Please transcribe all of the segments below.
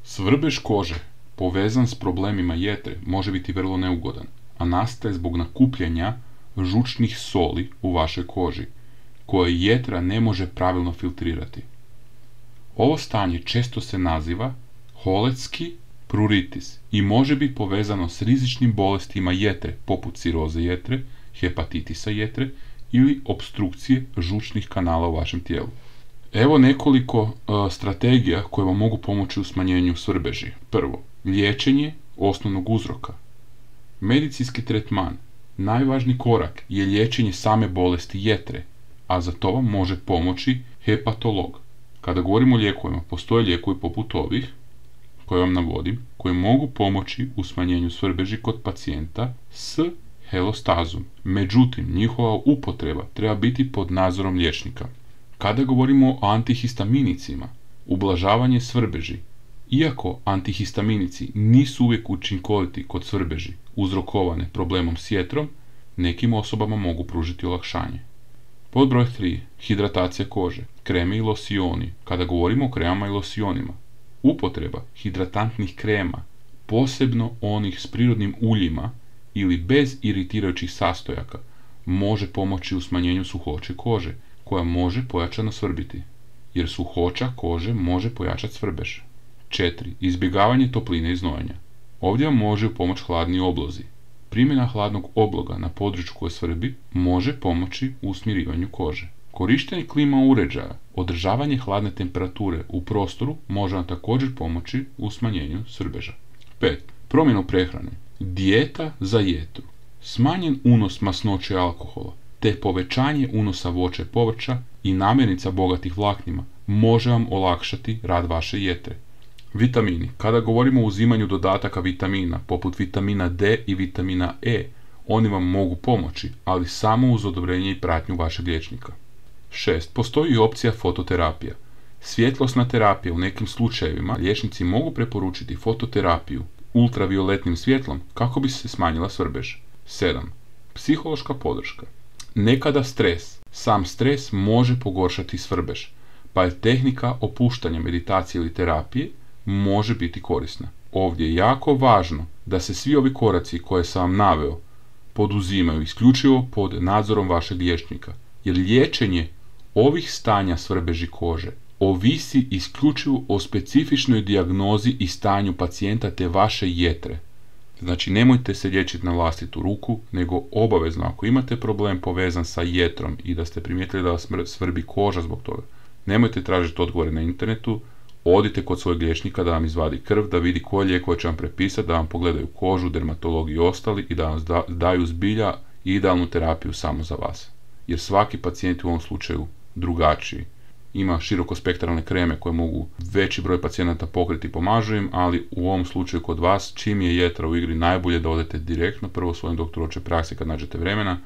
Svrbež kože povezan s problemima jetre može biti vrlo neugodan, a nastaje zbog nakupljanja žučnih soli u vašoj koži, koje jetra ne može pravilno filtrirati. Ovo stanje često se naziva holetski pruritis i može biti povezano s rizičnim bolestima jetre, poput ciroze jetre, hepatitisa jetre ili opstrukcije žučnih kanala u vašem tijelu. Evo nekoliko strategija koje vam mogu pomoći u smanjenju svrbeži. Prvo, liječenje osnovnog uzroka. Medicinski tretman. Najvažniji korak je liječenje same bolesti jetre, a za to vam može pomoći hepatolog. Kada govorimo o lijekovima, postoje lijekovi poput ovih, koje vam navodim, koji mogu pomoći u smanjenju svrbeži kod pacijenta s helostazom. Međutim, njihova upotreba treba biti pod nadzorom liječnika. Kada govorimo o antihistaminicima, ublažavanje svrbeži, iako antihistaminici nisu uvijek učinkoviti kod svrbeži uzrokovane problemom s jetrom, nekim osobama mogu pružiti olakšanje. Pod broj 3. Hidratacija kože, kreme i losioni. Kada govorimo o kremama i losionima, upotreba hidratantnih krema, posebno onih s prirodnim uljima ili bez iritirajućih sastojaka, može pomoći u smanjenju suhoće kože, koja može pojačano svrbiti, jer suhoća kože može pojačati svrbež. 4. Izbjegavanje topline i znojenja. Ovdje vam može pomoći hladni oblozi. Primjena hladnog obloga na području koje svrbi može pomoći u smirivanju kože. Korištenje klima uređaja, održavanje hladne temperature u prostoru može vam također pomoći u smanjenju svrbeža. 5. Promjenu prehrane. Dijeta za jetru. Smanjen unos masnoće i alkohola, te povećanje unosa voća i povrća i namirnica bogatih vlaknima može vam olakšati rad vaše jetre. Vitamini. Kada govorimo o uzimanju dodataka vitamina, poput vitamina D i vitamina E, oni vam mogu pomoći, ali samo uz odobrenje i pratnju vašeg liječnika. 6. Postoji i opcija fototerapija. Svjetlosna terapija u nekim slučajevima liječnici mogu preporučiti fototerapiju ultravioletnim svjetlom kako bi se smanjila svrbež. 7. Psihološka podrška. Nekada sam stres može pogoršati svrbež, pa je tehnika opuštanja, meditacije ili terapije može biti korisna. Ovdje je jako važno da se svi ovi koraci koje sam vam naveo poduzimaju isključivo pod nadzorom vašeg liječnika, jer liječenje ovih stanja svrbeži kože ovisi isključivo o specifičnoj dijagnozi i stanju pacijenta te vaše jetre. Znači, nemojte se liječiti na vlastitu ruku, nego obavezno ako imate problem povezan sa jetrom i da ste primijetili da vas svrbi koža zbog toga, nemojte tražiti odgovore na internetu, odite kod svojeg liječnika da vam izvadi krv, da vidi koje lijekove će vam prepisati, da vam pogledaju kožu, dermatologiju i ostali i da vam daju zbilja idealnu terapiju samo za vas. Jer svaki pacijent u ovom slučaju drugačiji. Ima širokospektralne kreme koje mogu veći broj pacijenata pokriti i pomažu im, ali u ovom slučaju kod vas, čim je jetra u igri, najbolje da odete direktno prvo svojem doktoru opće prakse kad nađete vremena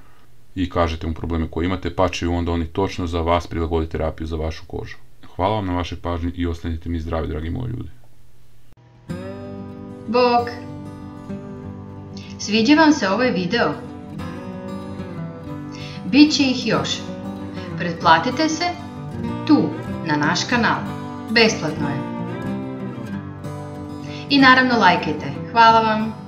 i kažete mu probleme koje imate, pa će onda oni točno za vas prilagoditi terapiju za vašu kožu. Hvala vam na vašoj pažnji i ostanite mi zdravi, dragi moji ljudi. Bog! Sviđa vam se ovaj video? Biće ih još. Pretplatite se tu, na naš kanal. Besplatno je. I naravno lajkajte. Hvala vam!